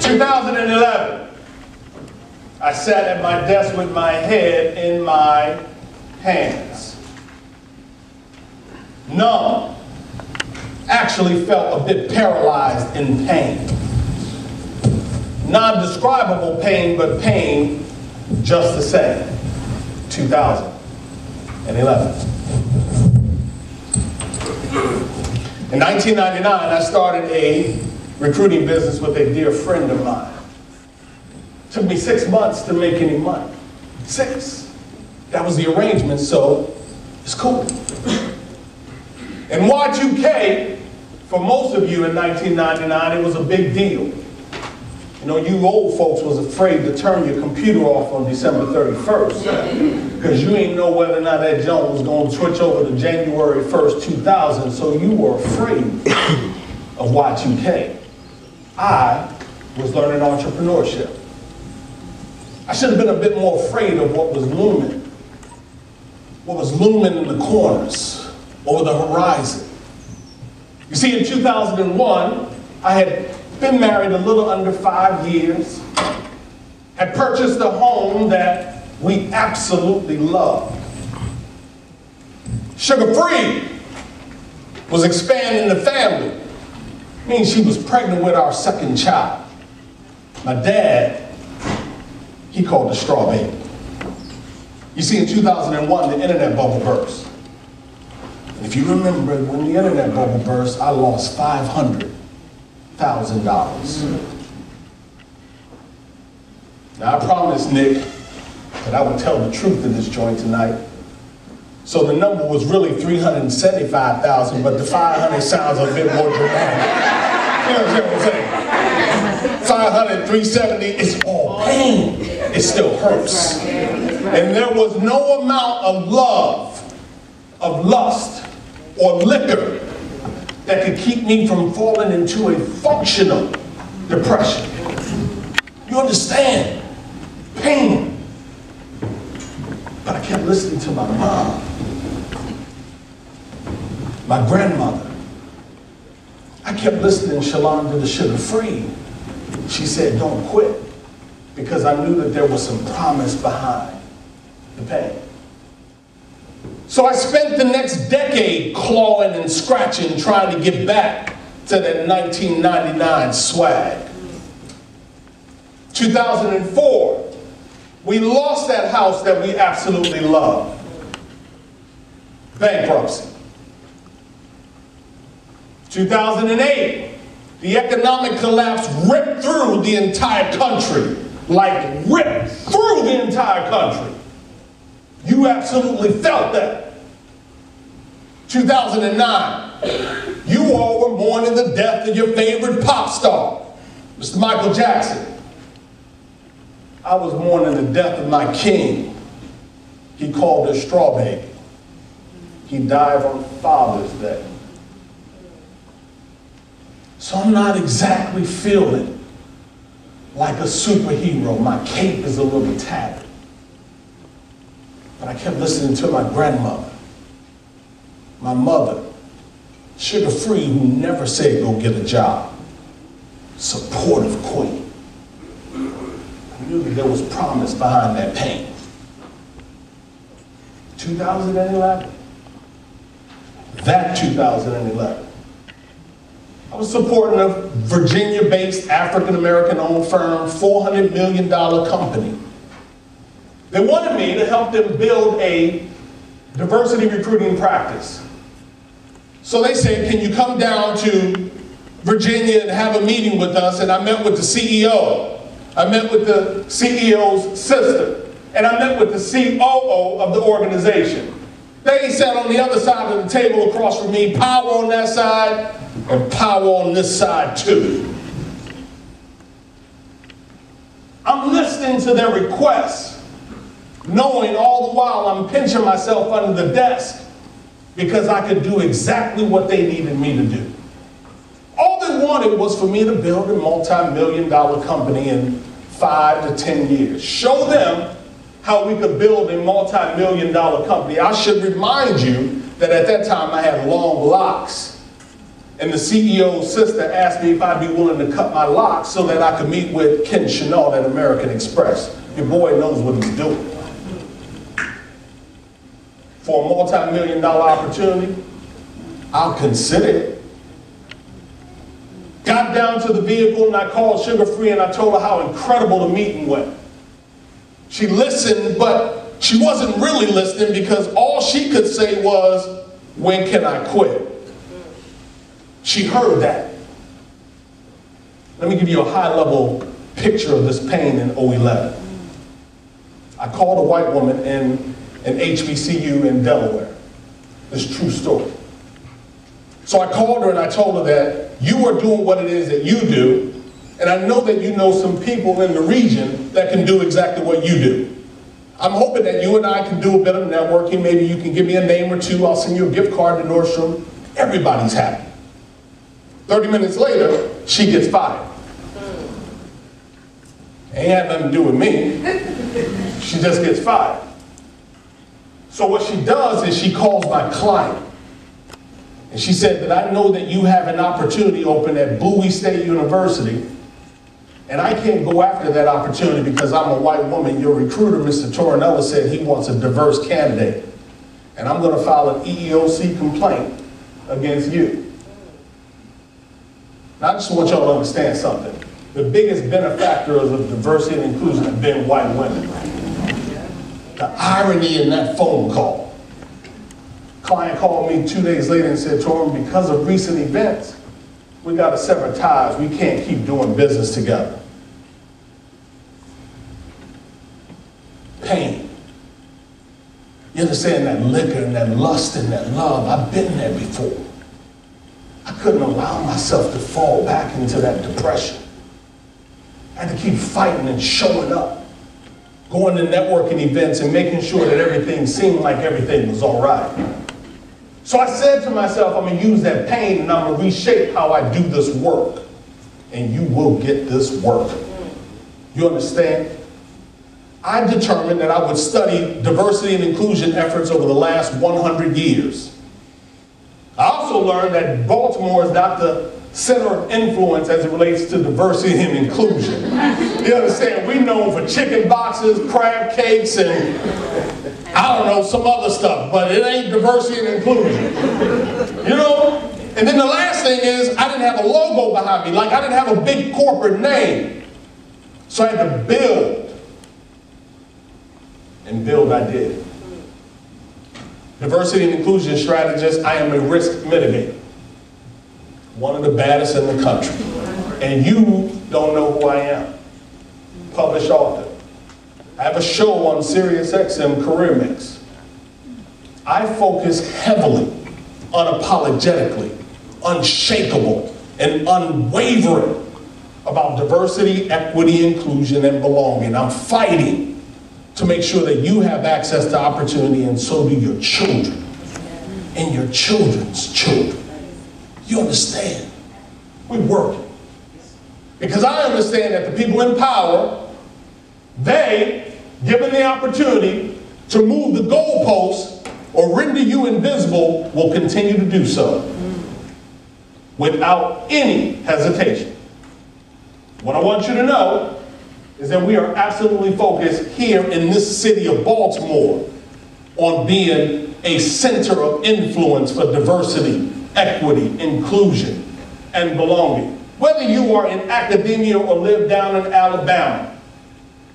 2011, I sat at my desk with my head in my hands. Numb. Actually felt a bit paralyzed in pain. Non-describable pain, but pain just the same. 2011. In 1999, I started a recruiting business with a dear friend of mine. It took me 6 months to make any money. 6. That was the arrangement, so it's cool. And Y2K, for most of you in 1999, it was a big deal. You know, you old folks was afraid to turn your computer off on December 31st because you ain't know whether or not that junk was going to switch over to January 1st, 2000, so you were afraid of Y2K. I was learning entrepreneurship. I should have been a bit more afraid of what was looming in the corners, over the horizon. You see, in 2001, I had been married a little under 5 years, had purchased a home that we absolutely loved. Sugar Free was expanding the family. Means she was pregnant with our second child. My dad, he called the straw baby. You see, in 2001, the internet bubble burst. And if you remember, when the internet bubble burst, I lost $500,000. Now, I promised Nick that I would tell the truth in this joint tonight. So the number was really $375,000, but the 500 sounds a bit more dramatic. You know what I'm saying? 500, 370, it's all pain. It still hurts. And there was no amount of love, of lust, or liquor that could keep me from falling into a functional depression. You understand? Pain. But I kept listening to my mom, my grandmother. I kept listening, Shalom, to the Sugar Free. She said, don't quit, because I knew that there was some promise behind the pain. So I spent the next decade clawing and scratching, trying to get back to that 1999 swag. 2004, we lost that house that we absolutely loved. Bankruptcy. 2008, the economic collapse ripped through the entire country. Like ripped through the entire country. You absolutely felt that. 2009, you all were mourning the death of your favorite pop star, Mr. Michael Jackson. I was mourning the death of my king. He called her straw baby. He died on Father's Day. So I'm not exactly feeling like a superhero. My cape is a little tattered. But I kept listening to my grandmother, my mother, Sugar Free, who never said go get a job. Supportive queen. I knew that there was promise behind that pain. 2011. That 2011. I was supporting a Virginia-based African-American owned firm, $400 million company. They wanted me to help them build a diversity recruiting practice. So they said, can you come down to Virginia and have a meeting with us? And I met with the CEO. I met with the CEO's sister. And I met with the COO of the organization. They sat on the other side of the table across from me, power on that side and power on this side too. I'm listening to their requests, knowing all the while I'm pinching myself under the desk because I could do exactly what they needed me to do. All they wanted was for me to build a multi-million-dollar company in 5 to 10 years. Show them how we could build a multi-million-dollar company. I should remind you that at that time I had long locks And the CEO's sister asked me if I'd be willing to cut my locks so that I could meet with Ken Chenault at American Express. Your boy knows what he's doing. For a multi-million-dollar opportunity, I'll consider it. Got down to the vehicle and I called Sugar Free and I told her how incredible the meeting went. She listened, but she wasn't really listening because all she could say was, "When can I quit?" She heard that. Let me give you a high-level picture of this pain in 2011. I called a white woman in an HBCU in Delaware. This is a true story. So I called her and I told her that you are doing what it is that you do, and I know that you know some people in the region that can do exactly what you do. I'm hoping that you and I can do a bit of networking. Maybe you can give me a name or two. I'll send you a gift card to Nordstrom. Everybody's happy. 30 minutes later, she gets fired. Ain't had nothing to do with me. She just gets fired. So what she does is she calls my client. And she said that I know that you have an opportunity open at Bowie State University, and I can't go after that opportunity because I'm a white woman. Your recruiter, Mr. Torrinella, said he wants a diverse candidate. And I'm going to file an EEOC complaint against you. Now, I just want y'all to understand something. The biggest benefactors of diversity and inclusion have been white women. The irony in that phone call. Client called me 2 days later and said, "Torrin, because of recent events, we got to sever ties. We can't keep doing business together." Pain. You understand that liquor and that lust and that love? I've been there before. I couldn't allow myself to fall back into that depression. I had to keep fighting and showing up, going to networking events and making sure that everything seemed like everything was all right. So I said to myself, I'm going to use that pain and I'm going to reshape how I do this work. And you will get this work. You understand? I determined that I would study diversity and inclusion efforts over the last 100 years. I also learned that Baltimore is not the center of influence as it relates to diversity and inclusion. You understand? We're known for chicken boxes, crab cakes, and I don't know, some other stuff, but it ain't diversity and inclusion. You know? And then the last thing is, I didn't have a logo behind me. Like, I didn't have a big corporate name. So I had to build. And build I did. Diversity and inclusion strategist, I am a risk mitigator. One of the baddest in the country. And you don't know who I am. Published author. I have a show on SiriusXM, Career Mix. I focus heavily, unapologetically, unshakable, and unwavering about diversity, equity, inclusion, and belonging. I'm fighting to make sure that you have access to opportunity, and so do your children and your children's children. You understand? We're working. Because I understand that the people in power, they, given the opportunity to move the goalposts or render you invisible, will continue to do so without any hesitation. What I want you to know is that we are absolutely focused here in this city of Baltimore on being a center of influence for diversity, equity, inclusion, and belonging. Whether you are in academia or live down in Alabama,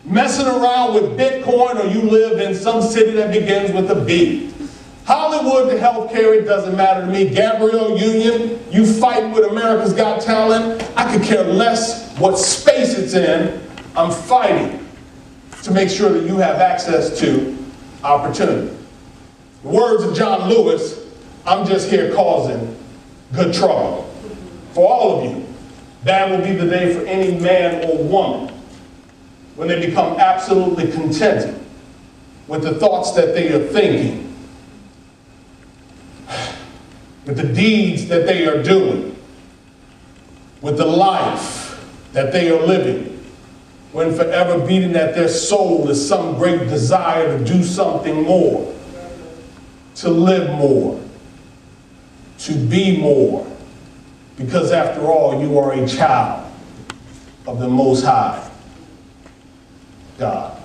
messing around with Bitcoin, or you live in some city that begins with a B. Hollywood to healthcare, it doesn't matter to me. Gabrielle Union, you fight with America's Got Talent. I could care less what space it's in. I'm fighting to make sure that you have access to opportunity. The words of John Lewis, I'm just here causing good trouble. For all of you, that will be the day for any man or woman when they become absolutely contented with the thoughts that they are thinking, with the deeds that they are doing, with the life that they are living, when forever beating at their soul is some great desire to do something more, to live more, to be more, because after all, you are a child of the Most High God.